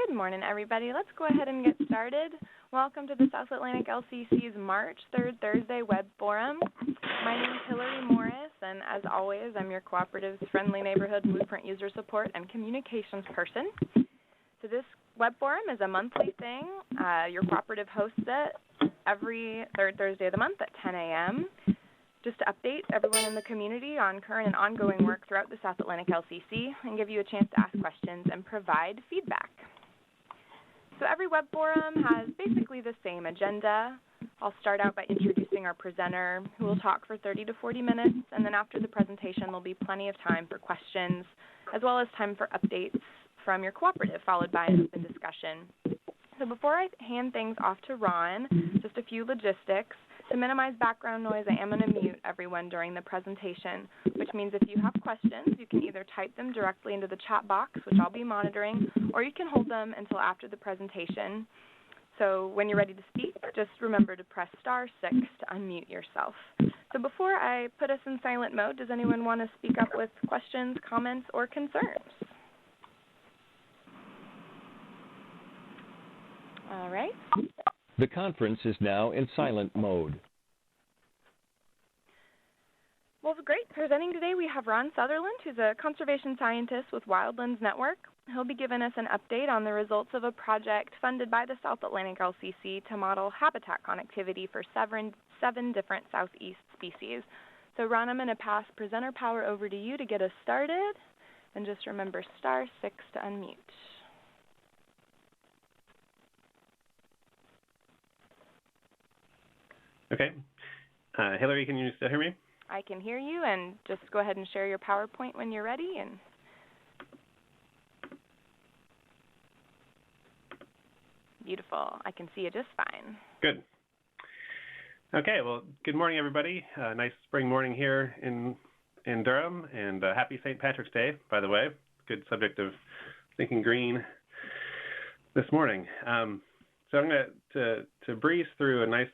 Good morning, everybody. Let's go ahead and get started. Welcome to the South Atlantic LCC's March 3rd Thursday Web Forum. My name is Hillary Morris, and as always, I'm your Cooperative's Friendly Neighborhood Blueprint User Support and Communications person. So this Web Forum is a monthly thing. Your cooperative hosts it every third Thursday of the month at 10 a.m. just to update everyone in the community on current and ongoing work throughout the South Atlantic LCC and give you a chance to ask questions and provide feedback. So every web forum has basically the same agenda. I'll start out by introducing our presenter, who will talk for 30 to 40 minutes, and then after the presentation there'll be plenty of time for questions, as well as time for updates from your cooperative, followed by an open discussion. So before I hand things off to Ron, just a few logistics. To minimize background noise, I am going to mute everyone during the presentation, which means if you have questions, you can either type them directly into the chat box, which I'll be monitoring, or you can hold them until after the presentation. So when you're ready to speak, just remember to press *6 to unmute yourself. So before I put us in silent mode, does anyone want to speak up with questions, comments, or concerns? All right. The conference is now in silent mode. Well, great. Presenting today, we have Ron Sutherland, who's a conservation scientist with Wildlands Network. He'll be giving us an update on the results of a project funded by the South Atlantic LCC to model habitat connectivity for seven different southeast species. So, Ron, I'm going to pass presenter power over to you to get us started. And just remember *6 to unmute. Okay. Hillary, can you still hear me? I can hear you, and just go ahead and share your PowerPoint when you're ready. And beautiful. I can see you just fine. Good. Okay, well, good morning, everybody. Nice spring morning here in Durham, and happy St. Patrick's Day, by the way. Good subject of thinking green this morning. So I'm going to breeze through a nice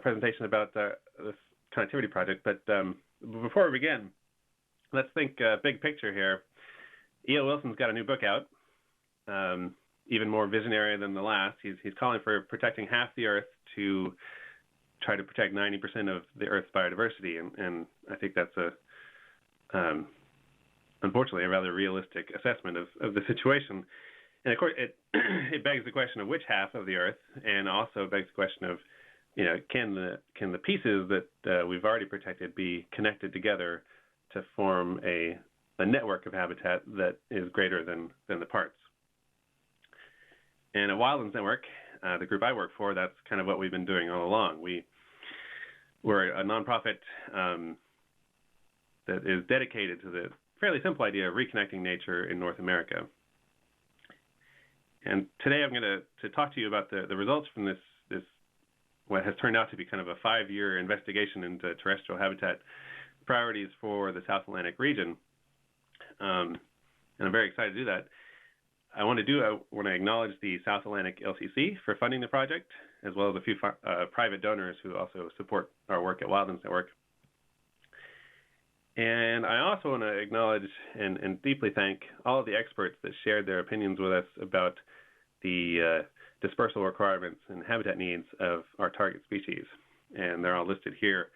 presentation about this connectivity project, but before we begin, let's think big picture here. E.O. Wilson's got a new book out, even more visionary than the last. He's calling for protecting half the Earth to try to protect 90% of the Earth's biodiversity, and I think that's unfortunately a rather realistic assessment of the situation. And of course, it begs the question of which half of the Earth, and also begs the question of, can the pieces that we've already protected be connected together to form a network of habitat that is greater than the parts? And at Wildlands Network, the group I work for, that's kind of what we've been doing all along. We're a nonprofit that is dedicated to the fairly simple idea of reconnecting nature in North America. And today I'm going to talk to you about the results from this what has turned out to be kind of a 5-year investigation into terrestrial habitat priorities for the South Atlantic region. And I'm very excited to do that. I want to acknowledge the South Atlantic LCC for funding the project, as well as a few private donors who also support our work at Wildlands Network. And I also want to acknowledge and deeply thank all of the experts that shared their opinions with us about the dispersal requirements and habitat needs of our target species. And they're all listed here.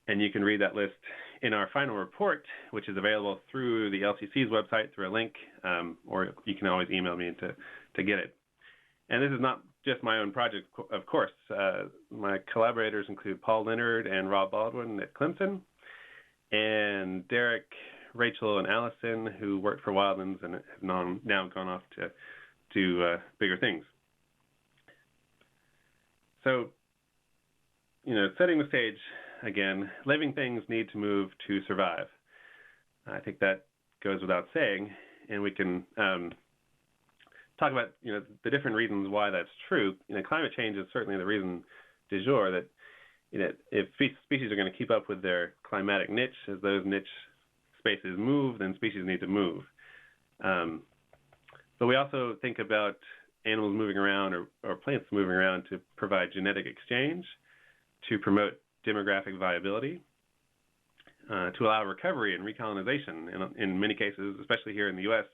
And you can read that list in our final report, which is available through the LCC's website through a link, or you can always email me to get it. And this is not just my own project, of course. My collaborators include Paul Leonard and Rob Baldwin at Clemson, and Derek, Rachel, and Allison, who worked for Wildlands and have now gone off to do bigger things. So, setting the stage again, living things need to move to survive. I think that goes without saying, and we can talk about, the different reasons why that's true. Climate change is certainly the reason du jour that, if species are going to keep up with their climatic niche, as those niche spaces move, then species need to move. But we also think about animals moving around or plants moving around to provide genetic exchange, to promote demographic viability, to allow recovery and recolonization. In many cases, especially here in the U.S.,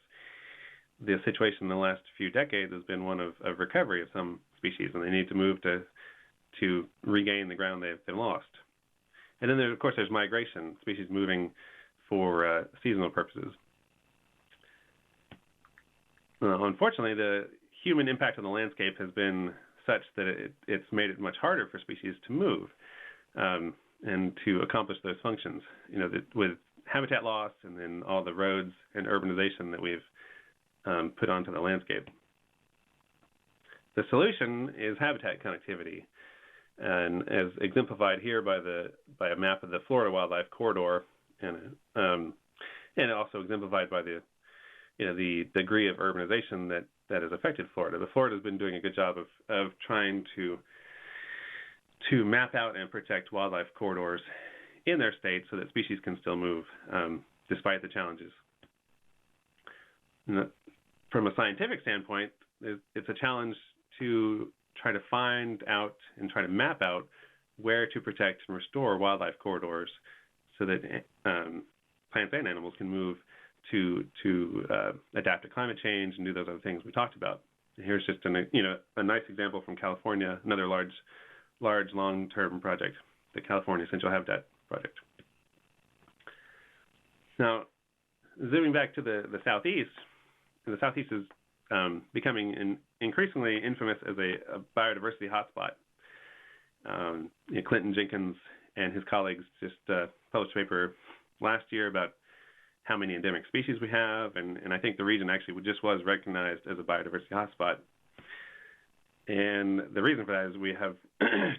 the situation in the last few decades has been one of recovery of some species, and they need to move to regain the ground they've lost. And then, of course, there's migration, species moving for seasonal purposes. Unfortunately, the human impact on the landscape has been such that it's made it much harder for species to move and to accomplish those functions. With habitat loss and then all the roads and urbanization that we've put onto the landscape. The solution is habitat connectivity, and as exemplified here by a map of the Florida Wildlife Corridor, and also exemplified by the degree of urbanization that has affected Florida. Florida has been doing a good job of trying to map out and protect wildlife corridors in their state so that species can still move despite the challenges. From a scientific standpoint, it's a challenge to try to find out and try to map out where to protect and restore wildlife corridors so that plants and animals can move to adapt to climate change and do those other things we talked about. And here's just a nice example from California, another large long-term project, the California Essential Habitat Project. Now, zooming back to the Southeast, the Southeast is becoming increasingly infamous as a biodiversity hotspot. Clinton Jenkins and his colleagues just published a paper last year about how many endemic species we have, and I think the region actually just was recognized as a biodiversity hotspot. And the reason for that is we have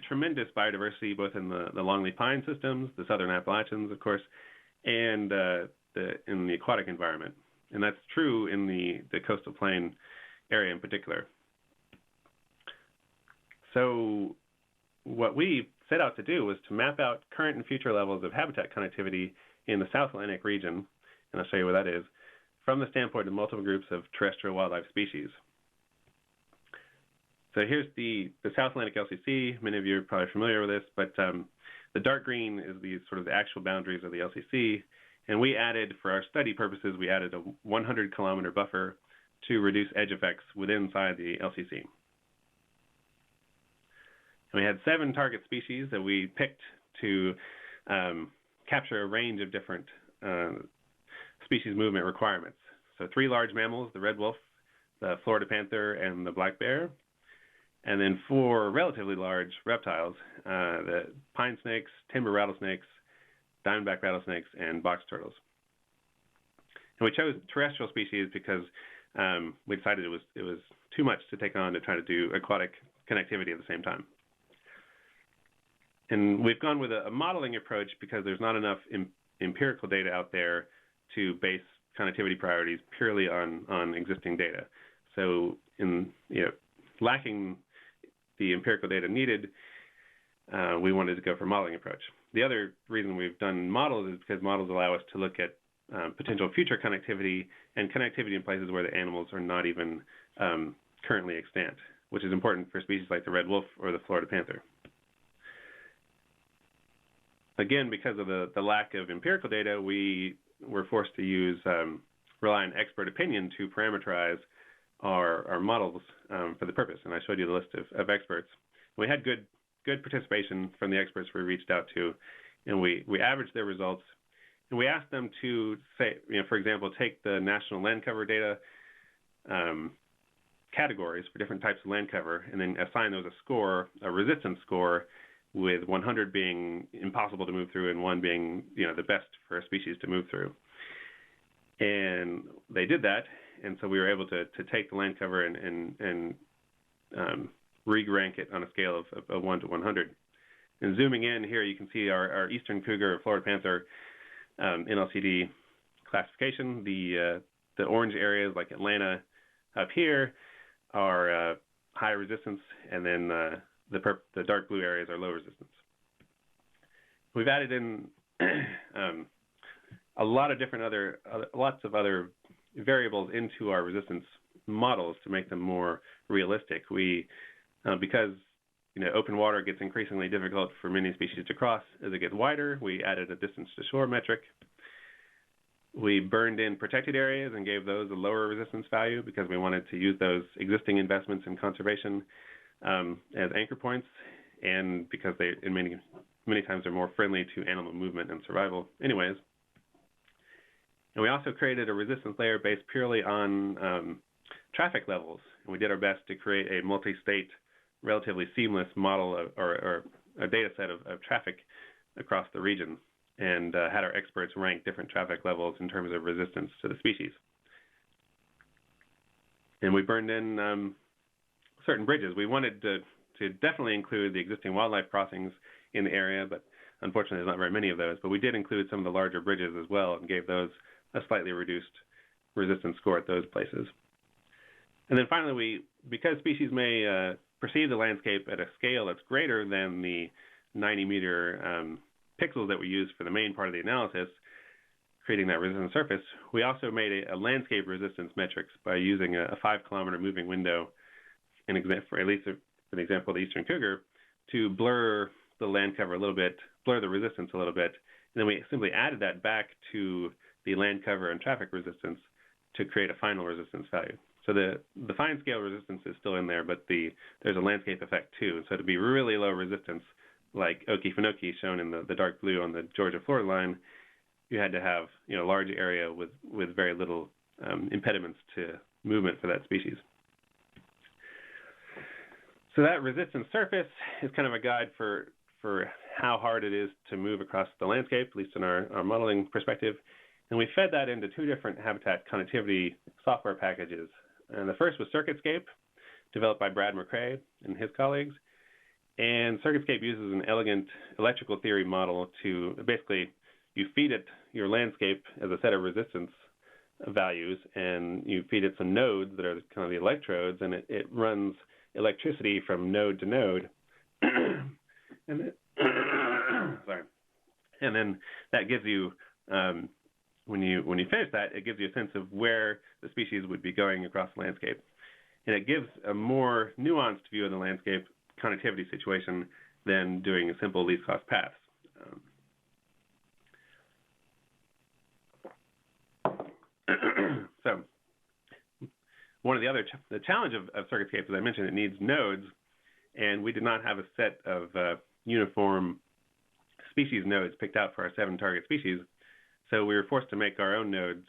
tremendous biodiversity both in the longleaf pine systems, the southern Appalachians, of course, and in the aquatic environment. And that's true in the coastal plain area in particular. So what we set out to do was to map out current and future levels of habitat connectivity in the South Atlantic region, and I'll show you what that is, from the standpoint of multiple groups of terrestrial wildlife species. So here's the South Atlantic LCC. Many of you are probably familiar with this, but the dark green is the actual boundaries of the LCC. And we added, for our study purposes, we added a 100-kilometer buffer to reduce edge effects inside the LCC. And we had 7 target species that we picked to capture a range of different species movement requirements. So 3 large mammals, the red wolf, the Florida panther, and the black bear. And then 4 relatively large reptiles, the pine snakes, timber rattlesnakes, diamondback rattlesnakes, and box turtles. And we chose terrestrial species because we decided it was too much to take on to try to do aquatic connectivity at the same time. And we've gone with a modeling approach because there's not enough empirical data out there to base connectivity priorities purely on existing data. So lacking the empirical data needed, we wanted to go for a modeling approach. The other reason we've done models is because models allow us to look at potential future connectivity and connectivity in places where the animals are not even currently extant, which is important for species like the red wolf or the Florida panther. Again, because of the lack of empirical data, we were forced to rely on expert opinion to parameterize our models for the purpose. And I showed you the list of experts. We had good participation from the experts we reached out to, and we averaged their results. And we asked them to say, for example, take the national land cover data categories for different types of land cover, and then assign those a score, a resistance score, with 100 being impossible to move through and 1 being, the best for a species to move through. And they did that, and so we were able to take the land cover and re-rank it on a scale of 1 to 100. And zooming in here, you can see our eastern cougar, Florida panther, NLCD classification. The orange areas like Atlanta up here are high resistance, and then the dark blue areas are low resistance. We've added in a lot of different lots of other variables into our resistance models to make them more realistic. Because open water gets increasingly difficult for many species to cross as it gets wider, we added a distance to shore metric. We burned in protected areas and gave those a lower resistance value because we wanted to use those existing investments in conservation as anchor points, and because they, in many times, are more friendly to animal movement and survival anyways. And we also created a resistance layer based purely on traffic levels. And we did our best to create a multi-state, relatively seamless model or a data set of traffic across the region, and had our experts rank different traffic levels in terms of resistance to the species. And we burned in certain bridges. We wanted to definitely include the existing wildlife crossings in the area, but unfortunately there's not very many of those. But we did include some of the larger bridges as well and gave those a slightly reduced resistance score at those places. And then finally, because species may perceive the landscape at a scale that's greater than the 90-meter pixels that we use for the main part of the analysis, creating that resistance surface, we also made a landscape resistance metrics by using a 5-kilometer moving window, for at least for the example of the eastern cougar, to blur the land cover a little bit, blur the resistance a little bit, and then we simply added that back to the land cover and traffic resistance to create a final resistance value. So the fine scale resistance is still in there, but there's a landscape effect too. So to be really low resistance, like Okefenokee shown in the dark blue on the Georgia-Florida line, you had to have a large area with very little impediments to movement for that species. So that resistance surface is kind of a guide for how hard it is to move across the landscape, at least in our modeling perspective. And we fed that into 2 different habitat connectivity software packages. And the first was CircuitScape, developed by Brad McRae and his colleagues. And CircuitScape uses an elegant electrical theory model to basically, you feed it your landscape as a set of resistance values, and you feed it some nodes that are kind of the electrodes, and it runs electricity from node to node. And then that gives you, when you finish that, it gives you a sense of where the species would be going across the landscape. And it gives a more nuanced view of the landscape connectivity situation than doing a simple least cost paths. So one of the challenge of CircuitScape, as I mentioned, it needs nodes, and we did not have a set of uniform species nodes picked out for our 7 target species. So we were forced to make our own nodes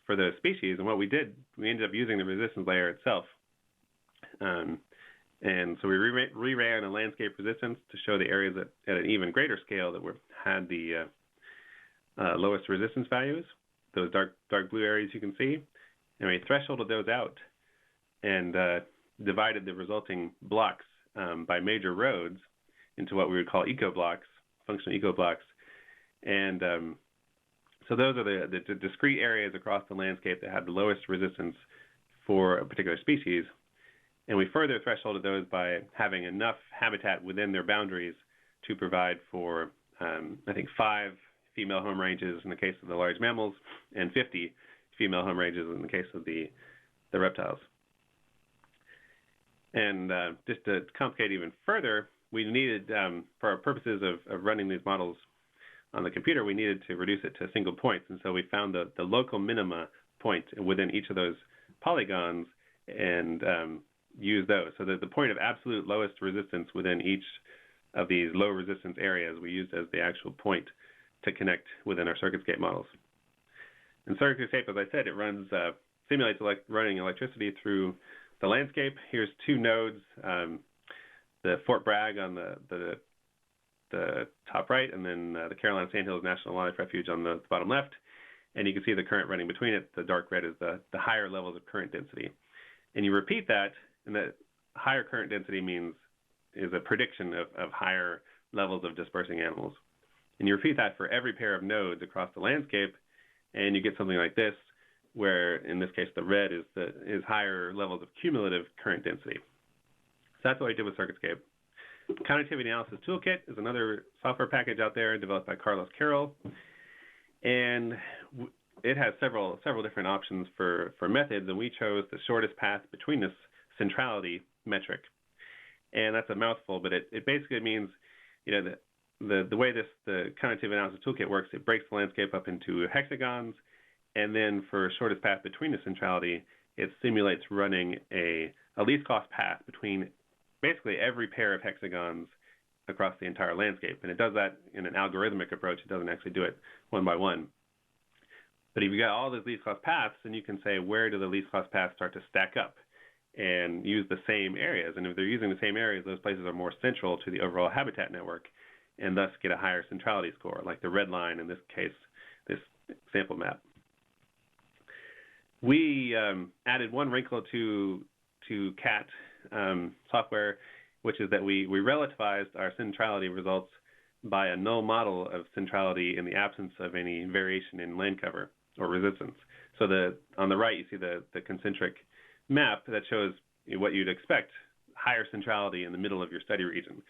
for those species. And what we did, we ended up using the resistance layer itself. And so we reran a landscape resistance to show the areas at an even greater scale that had the lowest resistance values, those dark blue areas you can see. And we thresholded those out and divided the resulting blocks by major roads into what we would call eco-blocks, functional eco-blocks. And so those are the discrete areas across the landscape that had the lowest resistance for a particular species. And we further thresholded those by having enough habitat within their boundaries to provide for, I think, 5 female home ranges in the case of the large mammals and 50 female home ranges in the case of the reptiles. And just to complicate even further, we needed, for our purposes of running these models on the computer, we needed to reduce it to single points. And so we found the local minima point within each of those polygons and use those. So that the point of absolute lowest resistance within each of these low resistance areas we used as the actual point to connect within our CircuitScape models. And CircuitScape, as I said, it runs simulates running electricity through the landscape. Here's 2 nodes, the Fort Bragg on the top right, and then the Carolina Sandhills National Wildlife Refuge on the bottom left. And you can see the current running between it. The dark red is the higher levels of current density. And you repeat that, and that higher current density is a prediction of higher levels of dispersing animals. And you repeat that for every pair of nodes across the landscape, and you get something like this, where in this case the red is higher levels of cumulative current density. So that's what I did with CircuitScape. Connectivity Analysis Toolkit is another software package out there developed by Carlos Carroll, and it has several different options for methods, and we chose the shortest path between this centrality metric. And that's a mouthful, but it basically means, that the way the connectivity analysis toolkit works, it breaks the landscape up into hexagons, and then for shortest path between the centrality, it simulates running a least cost path between basically every pair of hexagons across the entire landscape. And it does that in an algorithmic approach. It doesn't actually do it one by one. But if you've got all those least cost paths, then you can say, where do the least cost paths start to stack up and use the same areas? And if they're using the same areas, those places are more central to the overall habitat network and thus get a higher centrality score, like the red line in this case, this sample map. We added one wrinkle to CAT software, which is that we relativized our centrality results by a null model of centrality in the absence of any variation in land cover or resistance. So on the right, you see the concentric map that shows what you'd expect, higher centrality in the middle of your study region.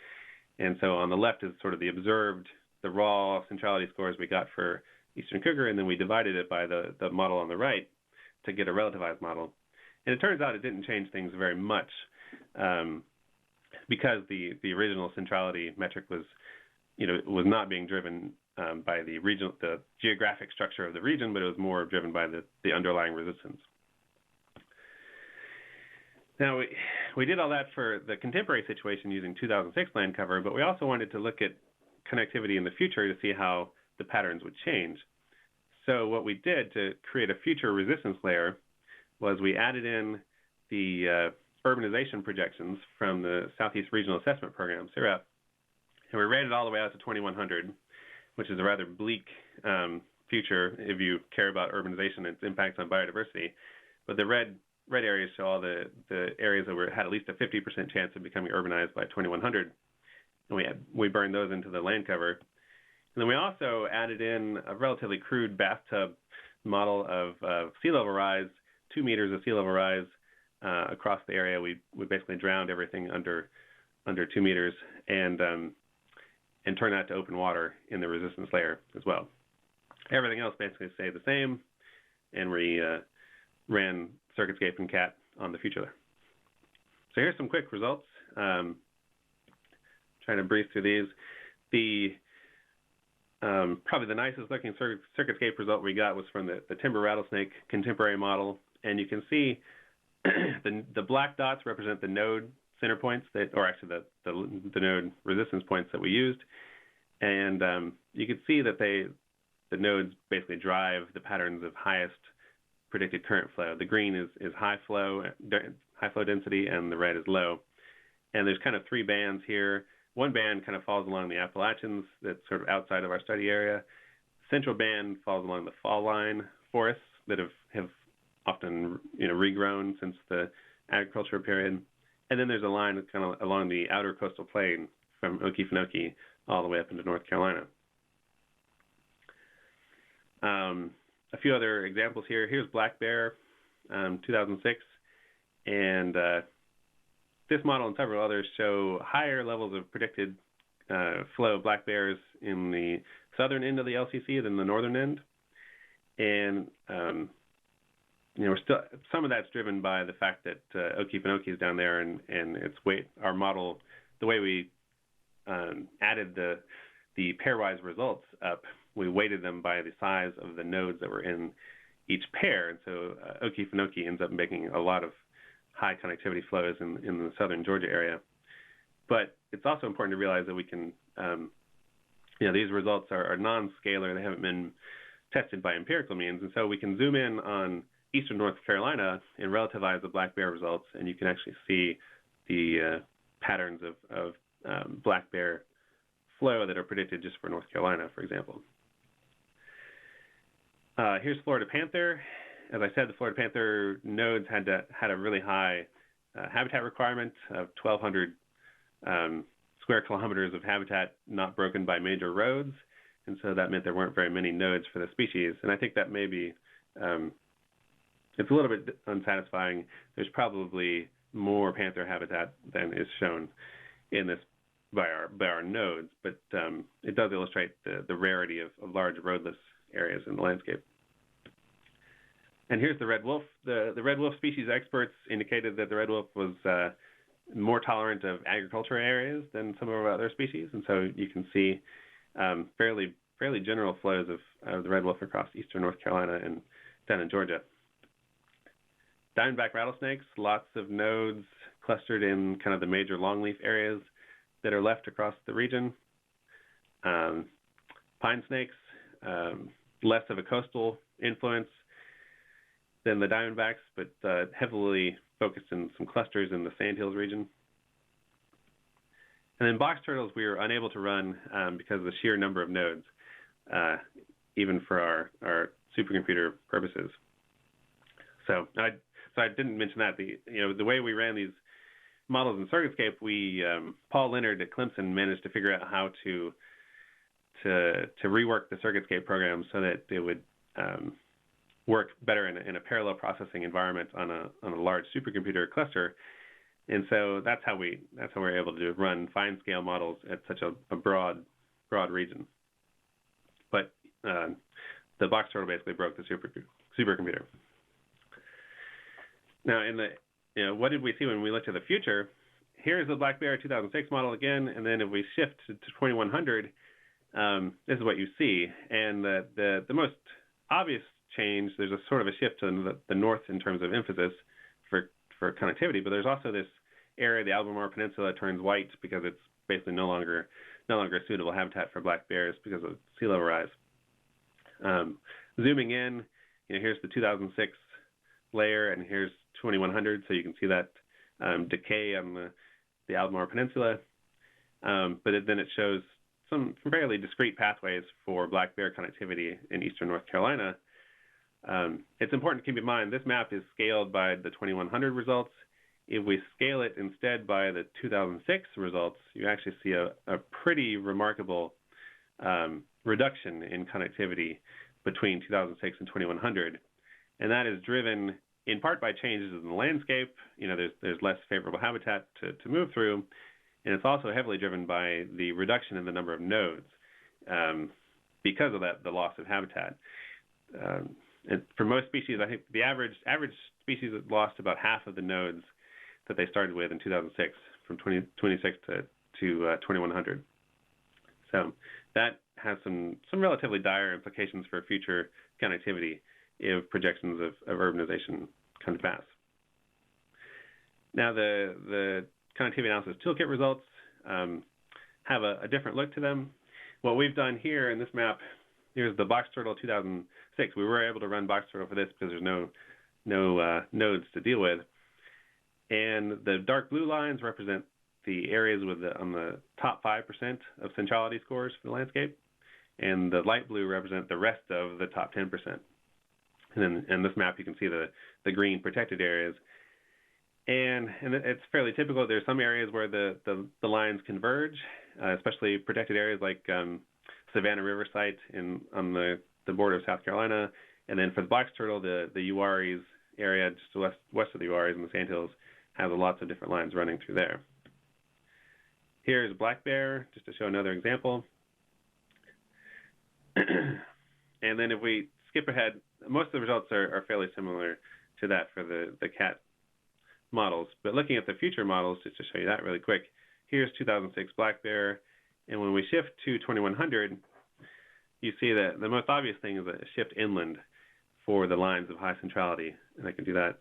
And so on the left is sort of the observed, the raw centrality scores we got for eastern cougar, and then we divided it by the model on the right to get a relativized model. And it turns out it didn't change things very much because the original centrality metric was not being driven by the geographic structure of the region, but it was more driven by the underlying resistance. Now, we did all that for the contemporary situation using 2006 land cover, but we also wanted to look at connectivity in the future to see how the patterns would change. So what we did to create a future resistance layer was we added in the urbanization projections from the Southeast Regional Assessment Program, SIRAP, and we rated it all the way out to 2100, which is a rather bleak future if you care about urbanization and its impacts on biodiversity. But the red areas show all the areas that had at least a 50% chance of becoming urbanized by 2100, and we burned those into the land cover. And then we also added in a relatively crude bathtub model of sea level rise, 2 meters of sea level rise across the area. We basically drowned everything under 2 meters and turned that to open water in the resistance layer as well. Everything else basically stayed the same, and we ran CircuitScape and CAT on the future layer. So here's some quick results. Trying to breeze through these. Probably the nicest looking CircuitScape result we got was from the timber rattlesnake contemporary model, and you can see the black dots represent the node center points or actually the node resistance points that we used, and you can see that the nodes basically drive the patterns of highest predicted current flow. The green is high flow density, and the red is low. And there's kind of three bands here. One band kind of falls along the Appalachians, that's sort of outside of our study area. Central band falls along the fall line forests that have often regrown since the agricultural period. And then there's a line kind of along the outer coastal plain from Okefenokee all the way up into North Carolina. A few other examples here. Here's black bear, 2006, and this model and several others show higher levels of predicted flow of black bears in the southern end of the LCC than the northern end. And we're still, some of that's driven by the fact that Okefenokee is down there, and its weight. Our model, the way we added the pairwise results up, we weighted them by the size of the nodes that were in each pair, and so Okefenokee ends up making a lot of high connectivity flows in the southern Georgia area. But it's also important to realize that we can, these results are non-scalar. They haven't been tested by empirical means, and so we can zoom in on eastern North Carolina and relativize the black bear results, and you can actually see the patterns of black bear flow that are predicted just for North Carolina, for example. Here's Florida panther. As I said, the Florida panther nodes had a really high habitat requirement of 1,200 square kilometers of habitat not broken by major roads, and so that meant there weren't very many nodes for the species. And I think that may be, it's a little bit unsatisfying. There's probably more panther habitat than is shown in this by our nodes, but it does illustrate the rarity of large roadless areas in the landscape. And here's the red wolf. The red wolf species experts indicated that the red wolf was more tolerant of agricultural areas than some of our other species, and so you can see fairly general flows of the red wolf across eastern North Carolina and down in Georgia. Diamondback rattlesnakes, lots of nodes clustered in kind of the major longleaf areas that are left across the region. Pine snakes, less of a coastal influence than the diamondbacks, but heavily focused in some clusters in the Sandhills region. And then box turtles we were unable to run because of the sheer number of nodes, even for our supercomputer purposes. So I didn't mention that. The way we ran these models in CircuitScape, Paul Leonard at Clemson managed to figure out how to rework the CircuitScape program so that it would work better in a parallel processing environment on a large supercomputer cluster. And so that's how we're able to run fine scale models at such a broad region. But the box turtle basically broke the supercomputer. Now, what did we see when we looked at the future? Here's the Black Bear 2006 model again, and then if we shift to 2100, this is what you see. And the most obvious change, there's a sort of a shift to the north in terms of emphasis for connectivity, but there's also this area, the Albemarle Peninsula, turns white because it's basically no longer a suitable habitat for black bears because of sea level rise. Zooming in, here's the 2006 layer, and here's 2100, so you can see that decay on the Albemarle Peninsula. But then it shows some fairly discrete pathways for black bear connectivity in eastern North Carolina. It's important to keep in mind this map is scaled by the 2100 results. If we scale it instead by the 2006 results, you actually see a pretty remarkable reduction in connectivity between 2006 and 2100. And that is driven in part by changes in the landscape. There's less favorable habitat to move through. And it's also heavily driven by the reduction in the number of nodes because of the loss of habitat. And for most species, I think the average species lost about half of the nodes that they started with in 2006, from 2026 to 2100. So that has some relatively dire implications for future connectivity if projections of urbanization come to pass. Now the connectivity analysis toolkit results have a different look to them. What we've done here in this map, here's the box turtle 2006. We were able to run box turtle for this because there's no nodes to deal with. And the dark blue lines represent the areas on the top 5% of centrality scores for the landscape, and the light blue represent the rest of the top 10%. And then in this map, you can see the green protected areas. And it's fairly typical. There's some areas where the lines converge, especially protected areas like Savannah River site on the border of South Carolina. And then for the box turtle, the Uares area, just west of the Uares in the Sandhills, has lots of different lines running through there. Here's black bear, just to show another example. And then if we skip ahead, most of the results are fairly similar to that for the cat models. But looking at the future models, just to show you that really quick, here's 2006 black bear. And when we shift to 2100, you see that the most obvious thing is a shift inland for the lines of high centrality. And I can do that.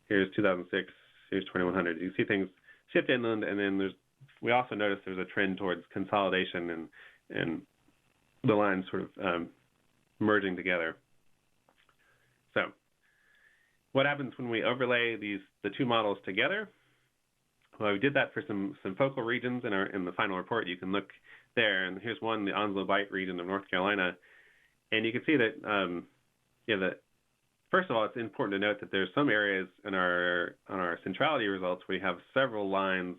Here's 2006, here's 2100. You see things shift inland, and then we also notice there's a trend towards consolidation and the lines sort of merging together. So what happens when we overlay the two models together? Well, we did that for some focal regions in the final report. You can look there, and here's one, the Onslow Bight region of North Carolina. And you can see that, first of all, it's important to note that there's some areas on our centrality results where we have several lines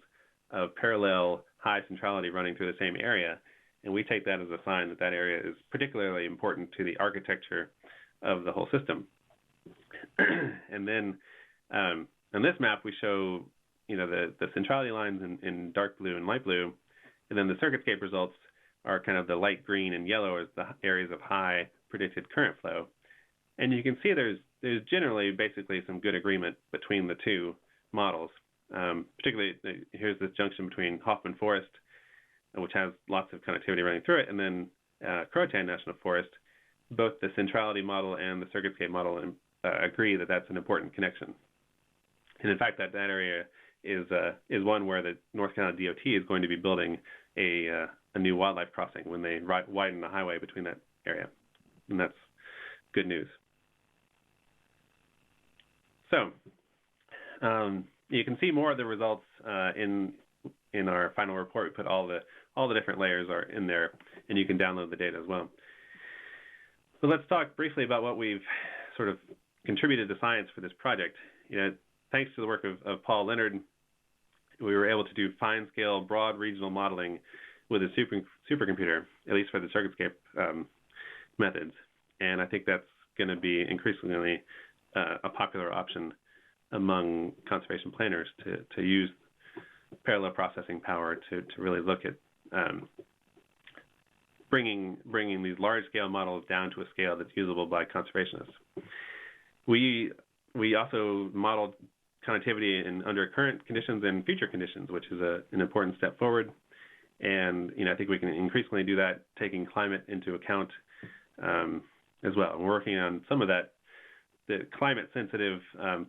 of parallel high centrality running through the same area. And we take that as a sign that area is particularly important to the architecture of the whole system. And then on this map, we show the centrality lines in dark blue and light blue, and then the CircuitScape results are kind of the light green and yellow as the areas of high predicted current flow. And you can see there's generally basically some good agreement between the two models. Particularly, here's this junction between Hoffman Forest, which has lots of connectivity running through it, and then Croatan National Forest, both the centrality model and the circuitscape model agree that that's an important connection. And in fact, that area is one where the North Carolina DOT is going to be building a new wildlife crossing when they widen the highway between that area, and that's good news. So you can see more of the results in our final report. We put all the different layers are in there, and you can download the data as well. So let's talk briefly about what we've sort of contributed to science for this project. Thanks to the work of Paul Leonard, we were able to do fine-scale, broad regional modeling with a supercomputer, at least for the circuitscape methods. And I think that's going to be increasingly a popular option among conservation planners to use parallel processing power to really look at bringing these large-scale models down to a scale that's usable by conservationists. We also modeled connectivity under current conditions and future conditions, which is an important step forward. And I think we can increasingly do that, taking climate into account as well. And we're working on some of that, the climate-sensitive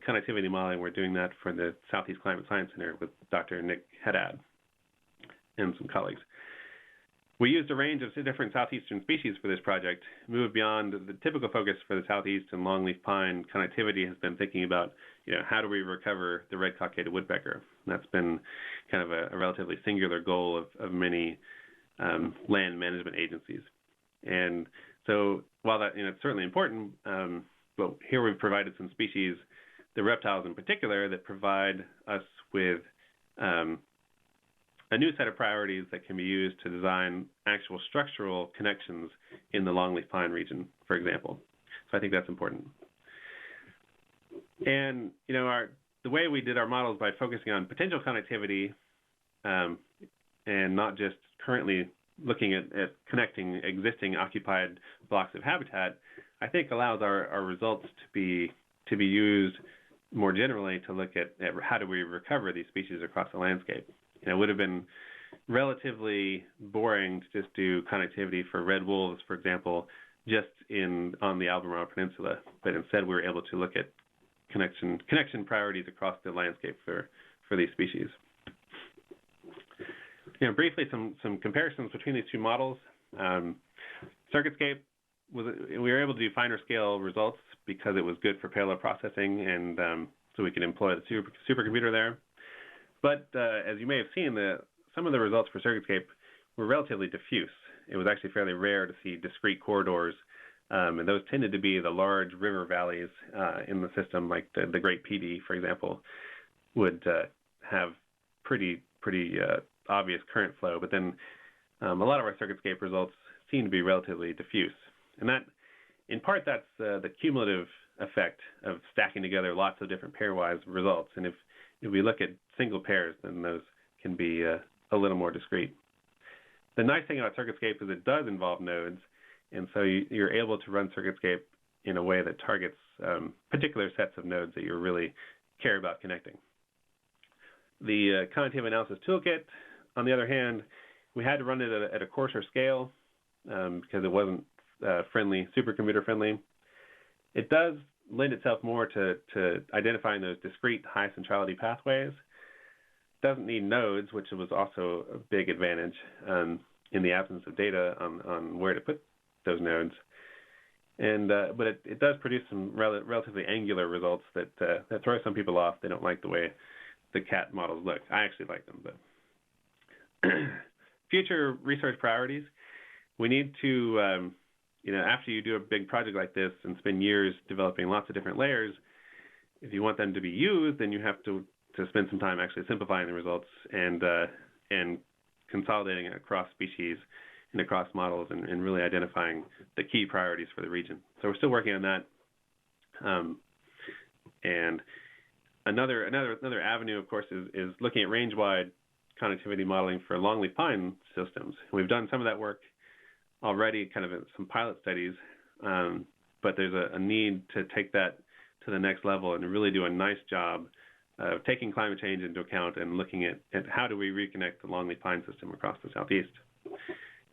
connectivity modeling. We're doing that for the Southeast Climate Science Center with Dr. Nick Haddad and some colleagues. We used a range of different southeastern species for this project. Moved beyond the typical focus for the southeast and longleaf pine. Connectivity has been thinking about, how do we recover the red cockaded woodpecker? And that's been kind of a relatively singular goal of many land management agencies. And so while that it's certainly important, but here we've provided some species, the reptiles in particular, that provide us with a new set of priorities that can be used to design actual structural connections in the longleaf pine region, for example. So I think that's important. And the way we did our models by focusing on potential connectivity and not just currently looking at connecting existing occupied blocks of habitat, I think allows our results to be used more generally to look at how do we recover these species across the landscape. It would have been relatively boring to just do connectivity for red wolves, for example, just on the Albemarle Peninsula, but instead we were able to look at connection priorities across the landscape for these species. Briefly, some comparisons between these two models. Circuitscape, we were able to do finer scale results because it was good for parallel processing, and so we could employ the supercomputer there. But as you may have seen, some of the results for Circuitscape were relatively diffuse. It was actually fairly rare to see discrete corridors, and those tended to be the large river valleys in the system, like the Great PD, for example, would have pretty obvious current flow. But then a lot of our Circuitscape results seem to be relatively diffuse. And that, in part, that's the cumulative effect of stacking together lots of different pairwise results. And if we look at single pairs, then those can be a little more discrete. The nice thing about Circuitscape is it does involve nodes, and so you're able to run Circuitscape in a way that targets particular sets of nodes that you really care about connecting. The connectivity analysis toolkit, on the other hand, we had to run it at a coarser scale because it wasn't supercomputer friendly. It does lend itself more to identifying those discrete high centrality pathways. Doesn't need nodes, which was also a big advantage in the absence of data on where to put those nodes. And but it does produce some relatively angular results that throw some people off. They don't like the way the CAT models look. I actually like them, but future research priorities. We need to after you do a big project like this and spend years developing lots of different layers, if you want them to be used, then you have to spend some time actually simplifying the results and consolidating it across species and across models and really identifying the key priorities for the region. So we're still working on that. And another avenue, of course, is looking at range-wide connectivity modeling for longleaf pine systems. We've done some of that work already, kind of some pilot studies, but there's a need to take that to the next level and really do a nice job of taking climate change into account and looking at how do we reconnect the longleaf pine system across the southeast.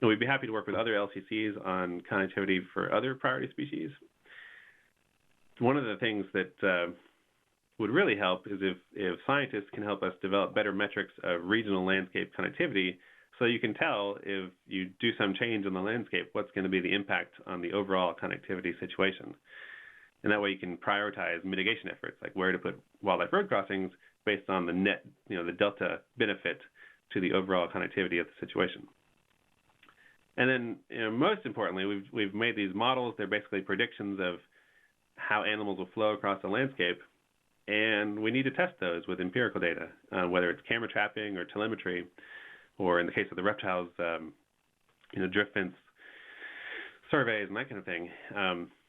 And we'd be happy to work with other LCCs on connectivity for other priority species. One of the things that would really help is if scientists can help us develop better metrics of regional landscape connectivity, so you can tell if you do some change in the landscape, what's going to be the impact on the overall connectivity situation. And that way you can prioritize mitigation efforts, like where to put wildlife road crossings based on the net, the delta benefit to the overall connectivity of the situation. And then, most importantly, we've made these models. They're basically predictions of how animals will flow across the landscape, and we need to test those with empirical data, whether it's camera trapping or telemetry, or in the case of the reptiles, drift fence surveys and that kind of thing.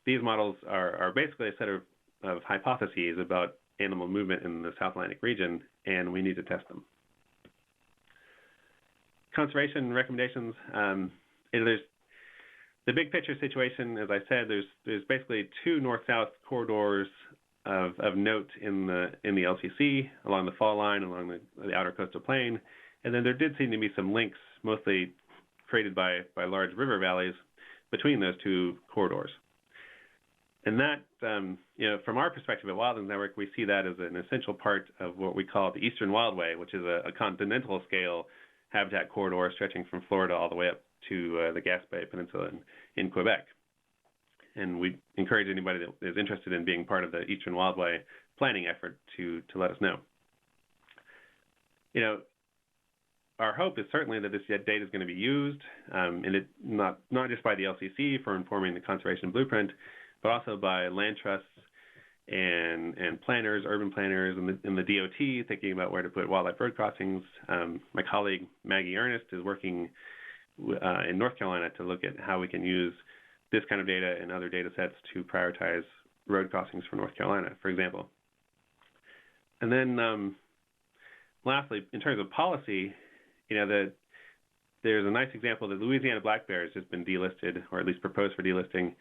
These models are basically a set of hypotheses about animal movement in the South Atlantic region, and we need to test them. Conservation recommendations. There's the big picture situation. As I said, there's basically two north-south corridors of note in the LCC along the fall line, along the outer coastal plain, and then there did seem to be some links, mostly created by large river valleys, between those two corridors. And that, from our perspective at Wildlands Network, we see that as an essential part of what we call the Eastern Wildway, which is a continental scale habitat corridor stretching from Florida all the way up to the Gaspé Peninsula in Quebec. And we encourage anybody that is interested in being part of the Eastern Wildway planning effort to let us know. Our hope is certainly that this data is going to be used, and it not just by the LCC for informing the conservation blueprint, but also by land trusts and planners, urban planners, and the DOT thinking about where to put wildlife road crossings. My colleague Maggie Ernest is working in North Carolina to look at how we can use this kind of data and other data sets to prioritize road crossings for North Carolina, for example. And then lastly, in terms of policy, there's a nice example. The Louisiana black bear has just been delisted, or at least proposed for delisting.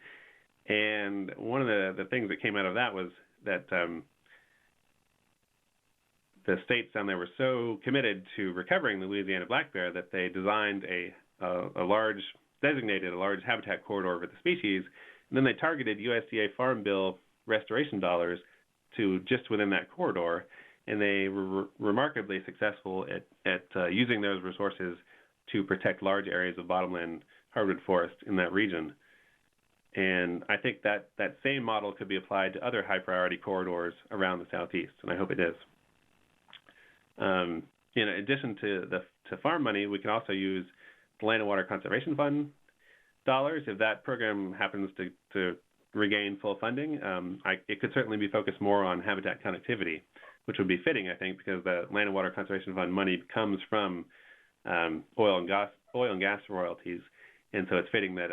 And one of the things that came out of that was that the states down there were so committed to recovering the Louisiana black bear that they designed designated a large habitat corridor for the species, and then they targeted USDA Farm Bill restoration dollars to just within that corridor, and they were remarkably successful at using those resources to protect large areas of bottomland hardwood forest in that region. And I think that same model could be applied to other high-priority corridors around the Southeast, and I hope it is. In addition to farm money, we can also use the Land and Water Conservation Fund dollars. If that program happens to regain full funding, it could certainly be focused more on habitat connectivity, which would be fitting, I think, because the Land and Water Conservation Fund money comes from oil and gas royalties, and so it's fitting that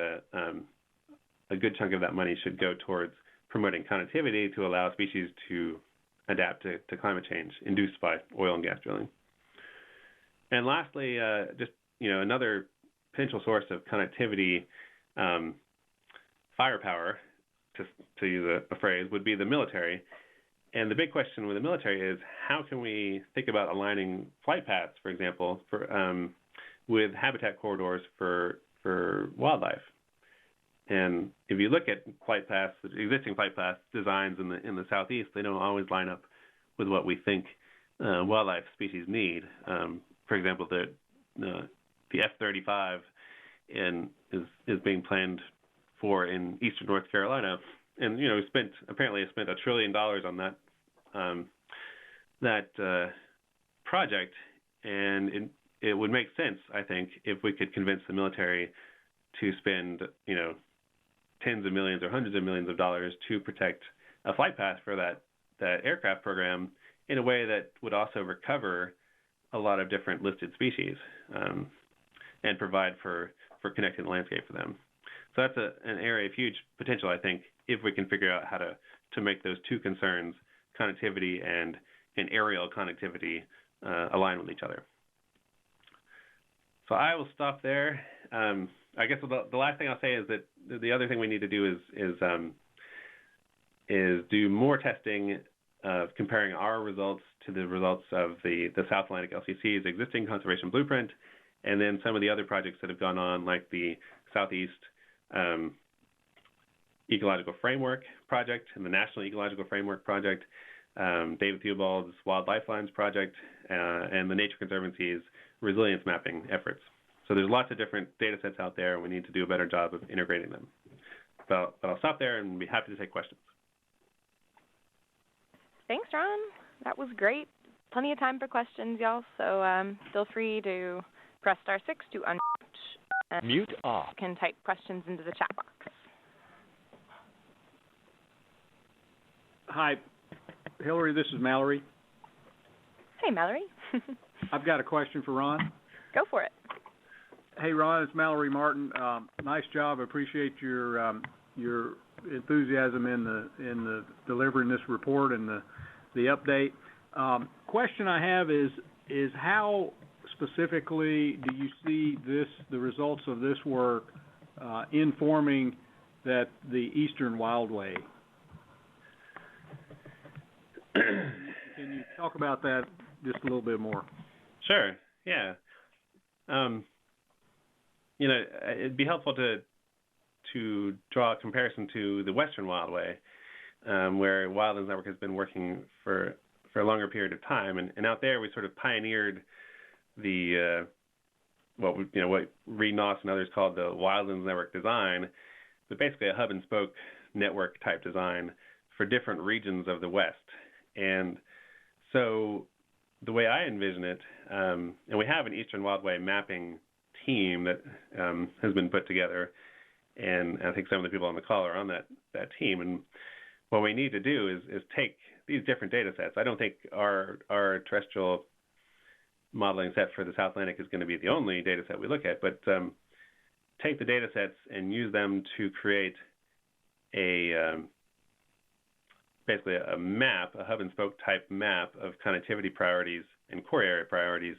a good chunk of that money should go towards promoting connectivity to allow species to adapt to climate change induced by oil and gas drilling. And lastly, another potential source of connectivity firepower, to use a phrase, would be the military. And the big question with the military is how can we think about aligning flight paths, for example, with habitat corridors for wildlife. And if you look at flight paths, existing flight path designs in the Southeast, they don't always line up with what we think wildlife species need. For example, the F-35 is being planned for in eastern North Carolina, and apparently spent $1 trillion on that project, and it would make sense, I think, if we could convince the military to spend tens of millions or hundreds of millions of dollars to protect a flight path for that aircraft program in a way that would also recover a lot of different listed species and provide for connecting the landscape for them. So that's an area of huge potential, I think, if we can figure out how to make those two concerns, connectivity and aerial connectivity, align with each other. So I will stop there. I guess the last thing I'll say is that the other thing we need to do is do more testing of comparing our results to the results of the South Atlantic LCC's existing conservation blueprint, and then some of the other projects that have gone on, like the Southeast Ecological Framework Project and the National Ecological Framework Project, David Theobald's Wild Lifelines Project, and the Nature Conservancy's resilience mapping efforts. So there's lots of different data sets out there, and we need to do a better job of integrating them. But I'll stop there and be happy to take questions. Thanks, Ron. That was great. Plenty of time for questions, y'all, so feel free to press *6 to unmute. And Mute off. you can type questions into the chat box. Hi, Hillary, this is Mallory. Hey, Mallory. I've got a question for Ron. Go for it. Hey, Ron, it's Mallory Martin. Nice job. I appreciate your enthusiasm in the delivering this report and the update. Question I have is how specifically do you see the results of this work informing the Eastern Wildway? Can you talk about that just a little bit more? Sure. Yeah. It'd be helpful to draw a comparison to the Western Wildway, where Wildlands Network has been working for a longer period of time, and out there we sort of pioneered the what Reed Noss and others called the Wildlands Network design, but basically a hub and spoke network type design for different regions of the West. And so the way I envision it, and we have an Eastern Wildway mapping team that has been put together, and I think some of the people on the call are on that team. And what we need to do is take these different data sets. I don't think our terrestrial modeling set for the South Atlantic is going to be the only data set we look at, but take the data sets and use them to create basically a map, a hub and spoke type map of connectivity priorities and core area priorities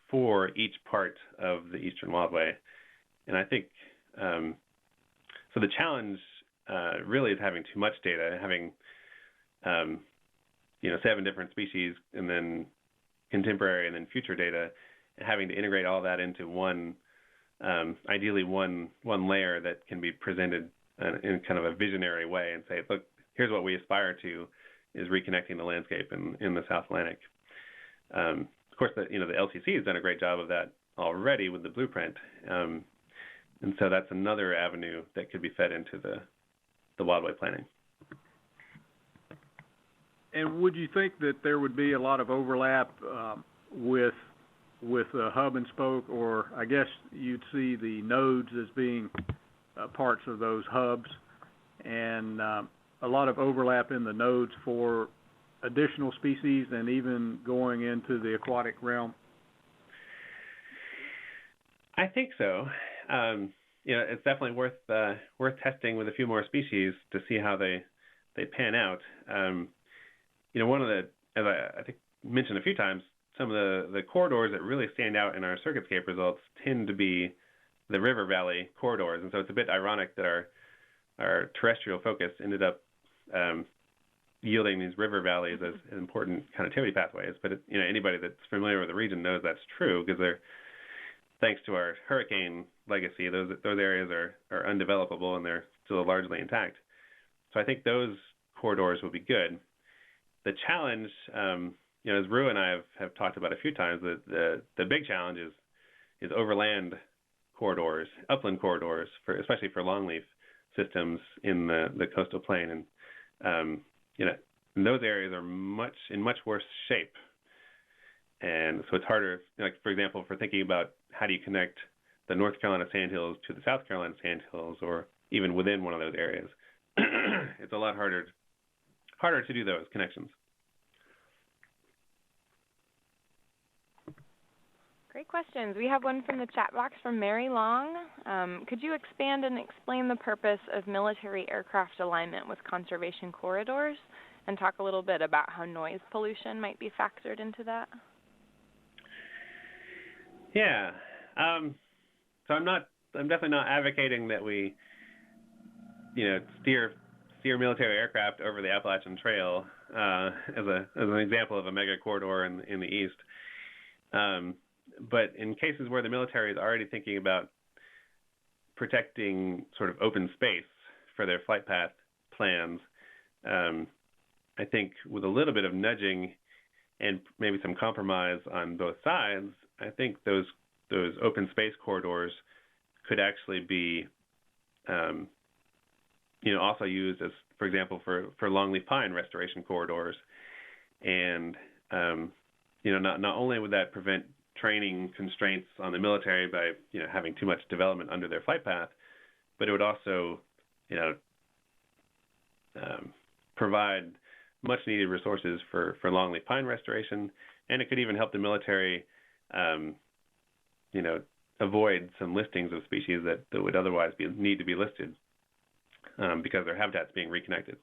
for each part of the Eastern Wildway. And I think, so the challenge really is having too much data, having 7 different species and then contemporary and then future data, and having to integrate all that into one, ideally one layer that can be presented in kind of a visionary way and say, look, here's what we aspire to, is reconnecting the landscape in the South Atlantic. Of course, the LCC has done a great job of that already with the blueprint, and so that's another avenue that could be fed into the wildway planning. And would you think that there would be a lot of overlap with hub and spoke, or I guess you'd see the nodes as being parts of those hubs, and a lot of overlap in the nodes for additional species and even going into the aquatic realm? I think so. It's definitely worth testing with a few more species to see how they pan out. One of the, as I think mentioned a few times, some of the corridors that really stand out in our circuitscape results tend to be the river valley corridors, and so it's a bit ironic that our terrestrial focus ended up yielding these river valleys as important connectivity pathways. But anybody that's familiar with the region knows that's true, because they're, thanks to our hurricane legacy, those areas are undevelopable and they're still largely intact. So I think those corridors will be good. The challenge, as Rue and I have talked about a few times, the big challenge is overland corridors, upland corridors, especially for longleaf systems in the coastal plain, and those areas are in much worse shape, and so it's harder. Like, for example, for thinking about how do you connect the North Carolina sandhills to the South Carolina sandhills, or even within one of those areas, it's a lot harder to do those connections. Great questions. We have one from the chat box from Mary Long. Could you expand and explain the purpose of military aircraft alignment with conservation corridors, and talk a little bit about how noise pollution might be factored into that? Yeah. So I'm definitely not advocating that we, steer military aircraft over the Appalachian Trail as an example of a mega corridor in the east. but in cases where the military is already thinking about protecting sort of open space for their flight path plans, I think with a little bit of nudging and maybe some compromise on both sides, I think those open space corridors could actually be, also used as, for example, for longleaf pine restoration corridors. And not only would that prevent training constraints on the military by having too much development under their flight path, but it would also provide much needed resources for longleaf pine restoration, and it could even help the military avoid some listings of species that would otherwise need to be listed because their habitat's being reconnected.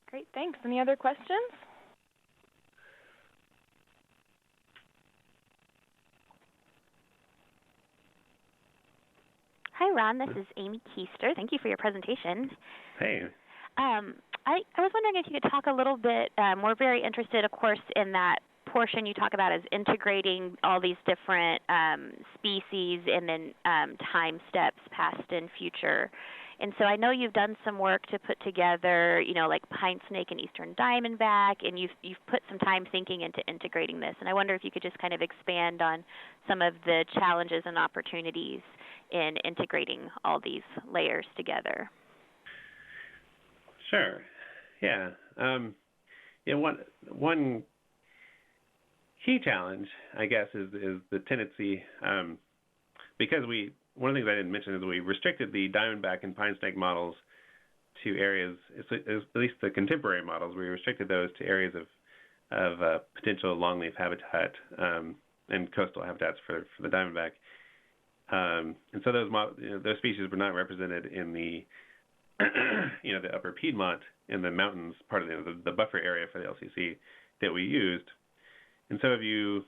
Great, thanks. Any other questions? Hi, Ron. This is Amy Keister. Thank you for your presentation. Hey. I was wondering if you could talk a little bit, we're very interested, of course, in that portion you talk about as integrating all these different species and then time steps past and future. And so I know you've done some work to put together, like pine snake and eastern diamondback, and you've put some time thinking into integrating this. And I wonder if you could just kind of expand on some of the challenges and opportunities in integrating all these layers together. Sure. Yeah. One key challenge, I guess, is the tendency, because one of the things I didn't mention is we restricted the diamondback and pine snake models to areas, at least the contemporary models, we restricted those to areas of potential longleaf habitat and coastal habitats for the diamondback. And so those species were not represented in the the upper Piedmont in the mountains part of the buffer area for the LCC that we used. And so if you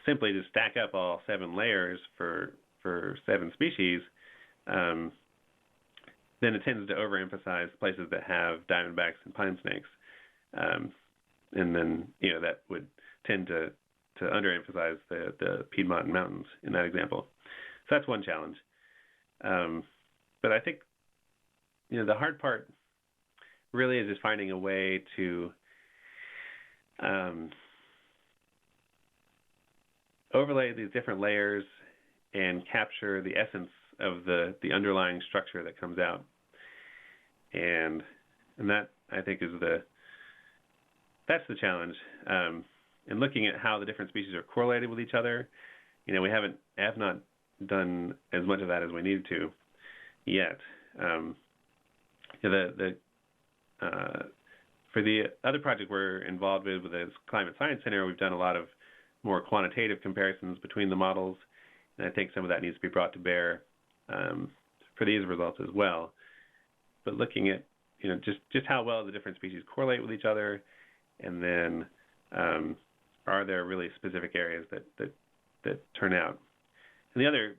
simply just stack up all 7 layers for 7 species, then it tends to overemphasize places that have diamondbacks and pine snakes, and then that would tend to underemphasize the Piedmont mountains in that example. So that's one challenge. But I think the hard part really is just finding a way to overlay these different layers and capture the essence of the underlying structure that comes out. And that, I think, that's the challenge. And looking at how the different species are correlated with each other, we have not done as much of that as we needed to yet. For the other project we're involved with the Climate Science Center, we've done a lot of more quantitative comparisons between the models, and I think some of that needs to be brought to bear for these results as well. But looking at just how well the different species correlate with each other, and then are there really specific areas that turn out? And the other,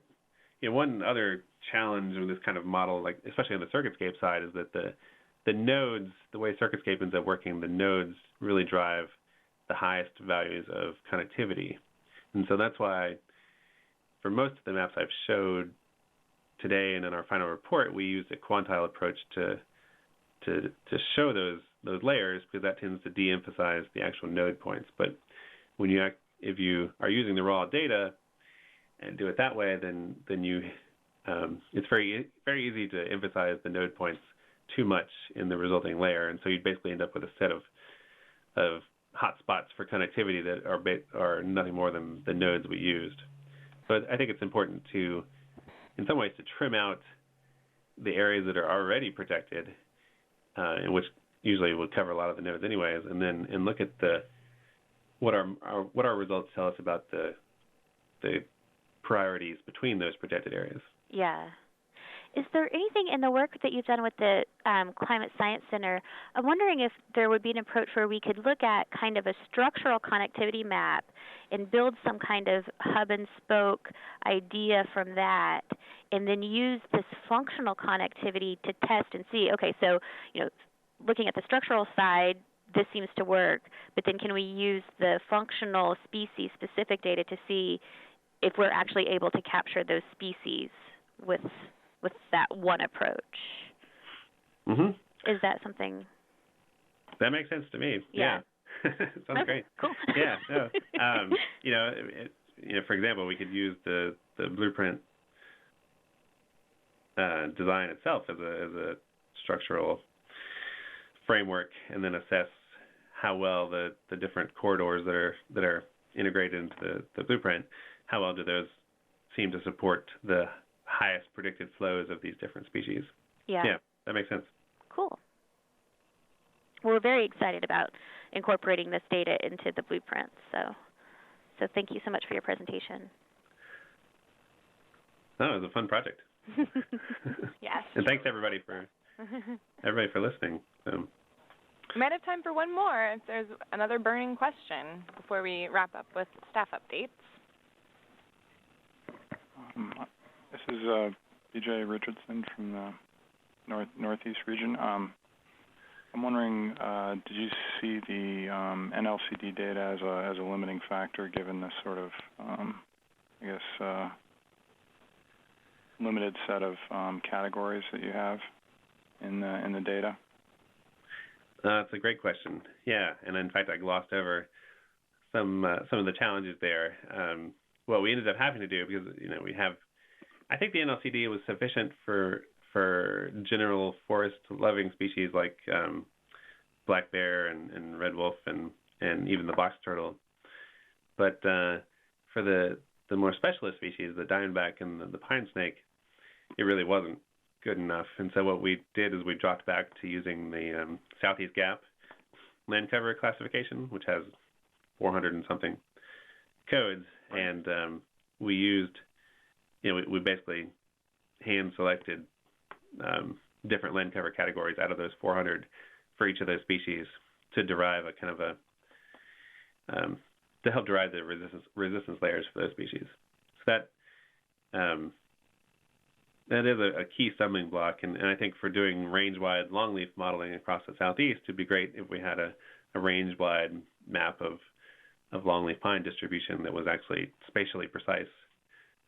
one other challenge with this kind of model, like especially on the circuitscape side, is that the nodes, the way circuitscape ends up working, the nodes really drive the highest values of connectivity. And so that's why for most of the maps I've showed today and in our final report, we used a quantile approach to show those layers, because that tends to de-emphasize the actual node points. But if you are using the raw data and do it that way, then you it's very easy to emphasize the node points too much in the resulting layer, and so you'd basically end up with a set of hotspots for connectivity that are nothing more than the nodes we used. But I think it's important to, in some ways, to trim out the areas that are already protected, and which usually would cover a lot of the nodes anyways, and look at what our results tell us about the priorities between those protected areas. Yeah. Is there anything in the work that you've done with the Climate Science Center? I'm wondering if there would be an approach where we could look at kind of a structural connectivity map and build some kind of hub and spoke idea from that, and then use this functional connectivity to test and see, okay, so, looking at the structural side, this seems to work, but then can we use the functional species-specific data to see if we're actually able to capture those species with that one approach? Mhm. Is that something? That makes sense to me. Yeah. Sounds great. Cool. Yeah. No. For example, we could use the blueprint design itself as a structural framework, and then assess how well the different corridors that are integrated into the blueprint, how well do those seem to support the highest predicted flows of these different species. Yeah, that makes sense. Cool. Well, we're very excited about incorporating this data into the blueprints. So thank you so much for your presentation. Oh, it was a fun project. Yes. And thanks everybody for listening. We might have time for one more if there's another burning question before we wrap up with staff updates. This is BJ Richardson from the Northeast region. I'm wondering, did you see the NLCD data as a limiting factor given the sort of, limited set of categories that you have in the data? That's a great question. Yeah, and in fact, I glossed over some of the challenges there. What we ended up having to do, because we have, I think the NLCD was sufficient for general forest-loving species like black bear and red wolf and even the box turtle, but for the more specialist species, the diamondback and the pine snake, it really wasn't good enough. And so what we did is we dropped back to using the Southeast Gap land cover classification, which has 400 and something codes, and we used, we basically hand selected different land cover categories out of those 400 for each of those species to derive a kind of a to help derive the resistance layers for those species. So that is a key stumbling block, and I think for doing range-wide longleaf modeling across the southeast, it'd be great if we had a range-wide map of longleaf pine distribution that was actually spatially precise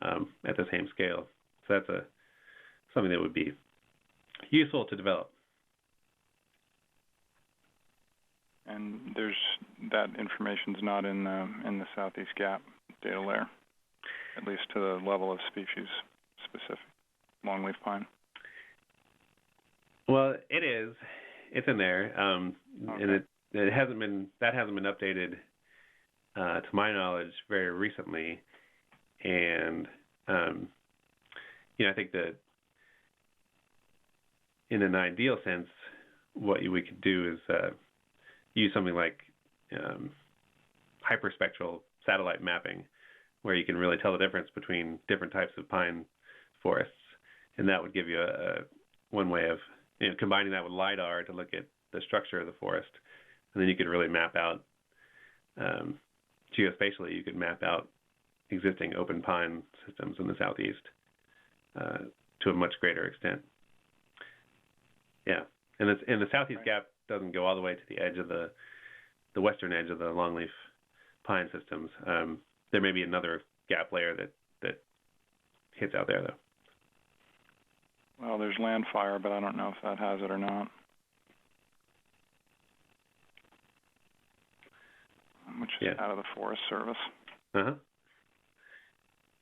at the same scale. So that's something that would be useful to develop. And that information's not in the Southeast Gap data layer, at least to the level of species specific longleaf pine. Well, it is. It's in there, and it hasn't been updated to my knowledge very recently. And I think that in an ideal sense, what we could do is use something like hyperspectral satellite mapping, where you can really tell the difference between different types of pine forests, and that would give you one way of combining that with LiDAR to look at the structure of the forest, and then you could really map out geospatially. You could map out existing open pine systems in the southeast to a much greater extent. Yeah, and the Southeast Gap doesn't go all the way to the edge of the western edge of the longleaf pine systems. There may be another gap layer that hits out there, though. Well, there's land fire, but I don't know if that has it or not. Which is out of the Forest Service. Uh-huh.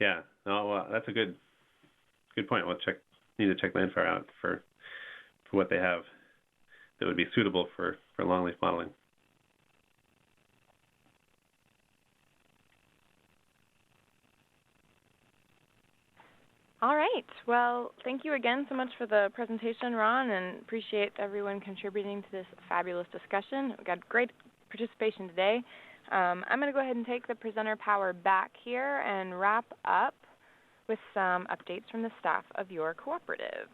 Yeah. Oh, well, that's a good point. We'll need to check land fire out for what they have that would be suitable for longleaf modeling. All right. Well, thank you again so much for the presentation, Ron, and appreciate everyone contributing to this fabulous discussion. We got great participation today. I'm going to go ahead and take the presenter power back here and wrap up with some updates from the staff of your cooperative.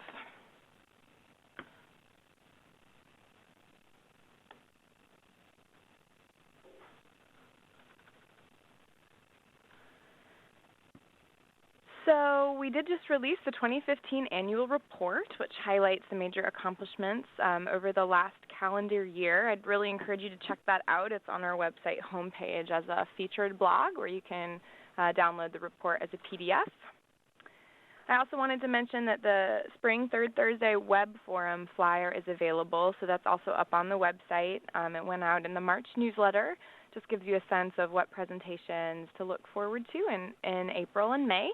So we did just release the 2015 annual report, which highlights the major accomplishments over the last calendar year. I'd really encourage you to check that out. It's on our website homepage as a featured blog where you can download the report as a PDF. I also wanted to mention that the Spring Third Thursday Web Forum flyer is available, so that's also up on the website. It went out in the March newsletter. Just gives you a sense of what presentations to look forward to in April and May.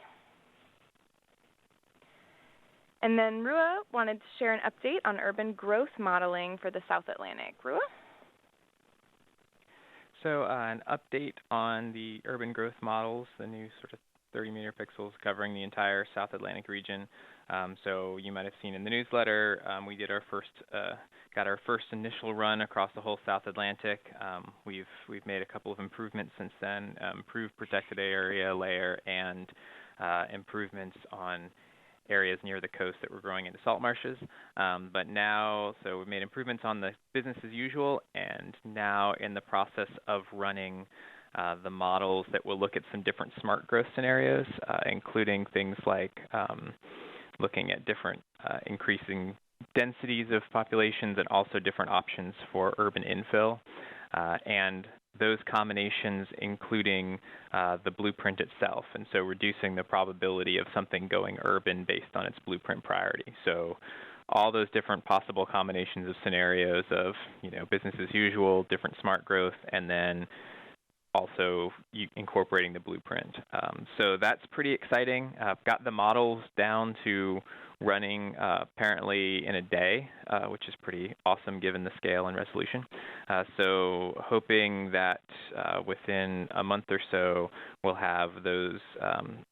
And then Rua wanted to share an update on urban growth modeling for the South Atlantic. Rua? So an update on the urban growth models, the new sort of 30-meter pixels covering the entire South Atlantic region. So you might have seen in the newsletter, we did got our first initial run across the whole South Atlantic. We've made a couple of improvements since then, improved protected area layer and improvements on areas near the coast that were growing into salt marshes. But now, so we've made improvements on the business as usual, and now in the process of running the models that will look at some different smart growth scenarios, including things like looking at different increasing densities of populations and also different options for urban infill. And those combinations including the blueprint itself, and so reducing the probability of something going urban based on its blueprint priority. So all those different possible combinations of scenarios of, business as usual, different smart growth, and then also incorporating the blueprint. So that's pretty exciting. I've got the models down to running apparently in a day, which is pretty awesome given the scale and resolution. So hoping that within a month or so we'll have those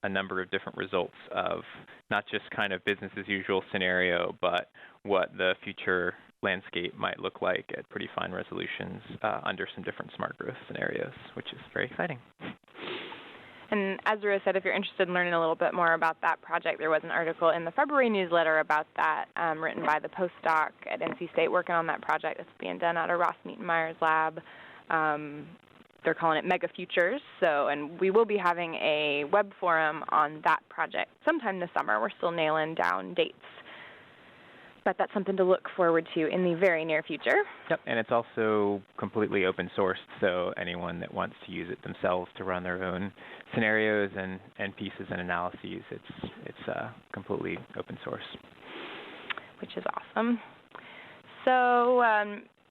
a number of different results of not just kind of business as usual scenario, but what the future landscape might look like at pretty fine resolutions under some different smart growth scenarios, which is very exciting. And as Rua said, if you're interested in learning a little bit more about that project, there was an article in the February newsletter about that written by the postdoc at NC State working on that project. It's being done out of Ross Meyer's lab. They're calling it Mega Futures. And we will be having a web forum on that project sometime this summer. We're still nailing down dates, but that's something to look forward to in the very near future. Yep, and it's also completely open sourced, so anyone that wants to use it themselves to run their own scenarios and pieces and analyses, it's completely open source. Which is awesome. So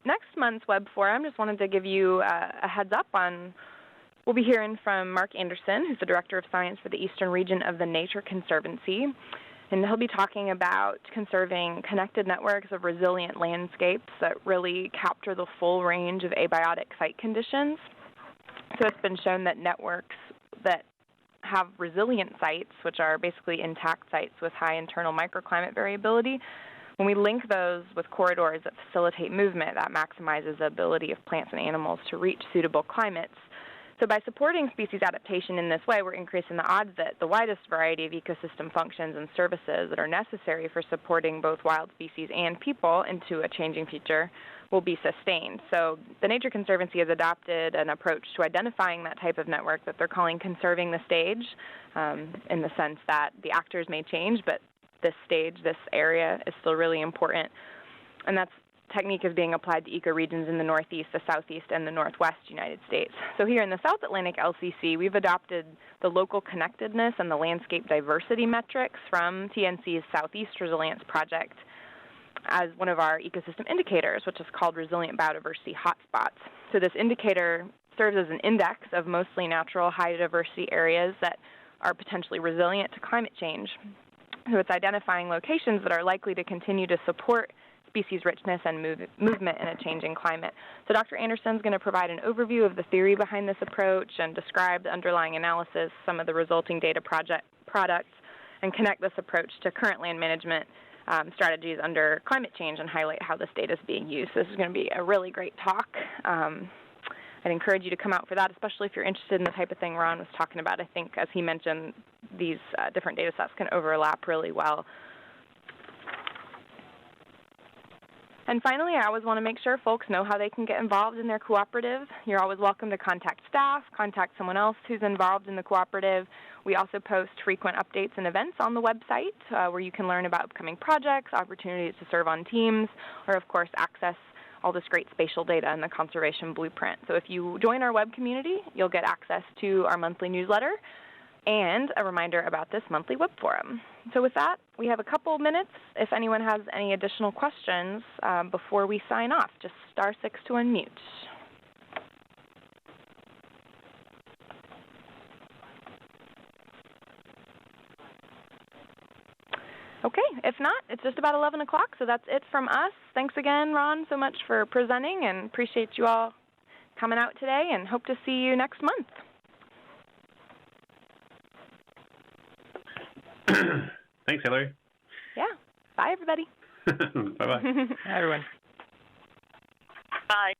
next month's web forum, just wanted to give you a heads up on, we'll be hearing from Mark Anderson, who's the Director of Science for the Eastern Region of the Nature Conservancy. And he'll be talking about conserving connected networks of resilient landscapes that really capture the full range of abiotic site conditions. So it's been shown that networks that have resilient sites, which are basically intact sites with high internal microclimate variability, when we link those with corridors that facilitate movement, that maximizes the ability of plants and animals to reach suitable climates. So by supporting species adaptation in this way, we're increasing the odds that the widest variety of ecosystem functions and services that are necessary for supporting both wild species and people into a changing future will be sustained. So the Nature Conservancy has adopted an approach to identifying that type of network that they're calling conserving the stage, in the sense that the actors may change, but this stage, this area is still really important. And that's technique is being applied to ecoregions in the Northeast, the Southeast, and the Northwest United States. So here in the South Atlantic LCC, we've adopted the local connectedness and the landscape diversity metrics from TNC's Southeast Resilience Project as one of our ecosystem indicators, which is called Resilient Biodiversity Hotspots. So this indicator serves as an index of mostly natural high diversity areas that are potentially resilient to climate change. So it's identifying locations that are likely to continue to support species richness and movement in a changing climate. So Dr. Anderson's going to provide an overview of the theory behind this approach and describe the underlying analysis, some of the resulting data products, and connect this approach to current land management strategies under climate change and highlight how this data is being used. This is going to be a really great talk. I'd encourage you to come out for that, especially if you're interested in the type of thing Ron was talking about. I think, as he mentioned, these different data sets can overlap really well. And finally, I always want to make sure folks know how they can get involved in their cooperative. You're always welcome to contact staff, contact someone else who's involved in the cooperative, We also post frequent updates and events on the website where you can learn about upcoming projects, opportunities to serve on teams, or of course access all this great spatial data in the conservation blueprint. So if you join our web community, you'll get access to our monthly newsletter and a reminder about this monthly web forum. So with that, we have a couple minutes if anyone has any additional questions before we sign off. Just *6 to unmute. Okay, if not, it's just about 11 o'clock, so that's it from us. Thanks again, Ron, so much for presenting, and appreciate you all coming out today, and hope to see you next month. Thanks, Hillary. Yeah. Bye, everybody. Bye-bye. Hi, everyone. Bye.